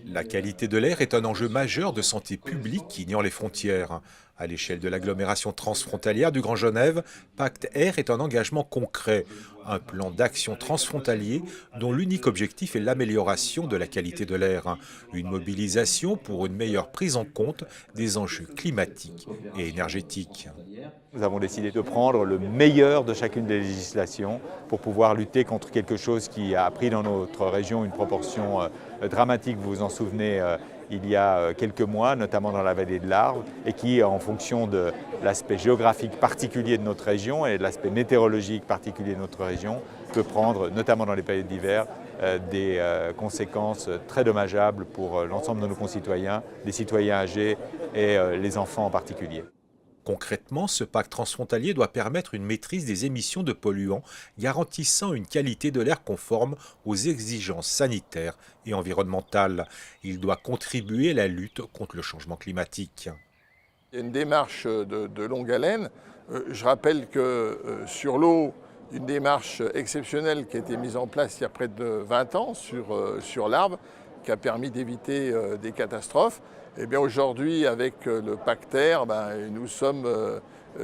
La qualité de l'air est un enjeu majeur de santé publique qui ignore les frontières. À l'échelle de l'agglomération transfrontalière du Grand Genève, Pacte Air est un engagement concret, un plan d'action transfrontalier dont l'unique objectif est l'amélioration de la qualité de l'air, une mobilisation pour une meilleure prise en compte des enjeux climatiques et énergétiques. Nous avons décidé de prendre le meilleur de chacune des législations pour pouvoir lutter contre quelque chose qui a pris dans notre région une proportion dramatique, vous vous en souvenez, il y a quelques mois, notamment dans la vallée de l'Arve, et qui, en fonction de l'aspect géographique particulier de notre région et de l'aspect météorologique particulier de notre région, peut prendre, notamment dans les périodes d'hiver, des conséquences très dommageables pour l'ensemble de nos concitoyens, les citoyens âgés et les enfants en particulier. Concrètement, ce pacte transfrontalier doit permettre une maîtrise des émissions de polluants, garantissant une qualité de l'air conforme aux exigences sanitaires et environnementales. Il doit contribuer à la lutte contre le changement climatique. Il y a une démarche de longue haleine. Je rappelle que sur l'eau, une démarche exceptionnelle qui a été mise en place il y a près de 20 ans sur l'Arve, qui a permis d'éviter des catastrophes. Eh bien aujourd'hui, avec le Pacte Air, nous sommes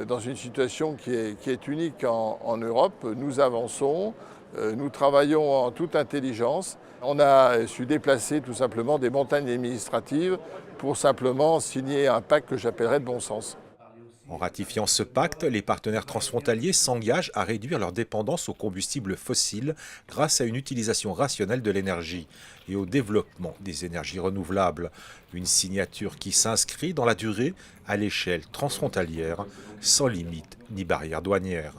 dans une situation qui est unique en Europe. Nous avançons, nous travaillons en toute intelligence. On a su déplacer tout simplement des montagnes administratives pour simplement signer un pacte que j'appellerais de bon sens. En ratifiant ce pacte, les partenaires transfrontaliers s'engagent à réduire leur dépendance aux combustibles fossiles grâce à une utilisation rationnelle de l'énergie et au développement des énergies renouvelables. Une signature qui s'inscrit dans la durée à l'échelle transfrontalière, sans limite ni barrière douanière.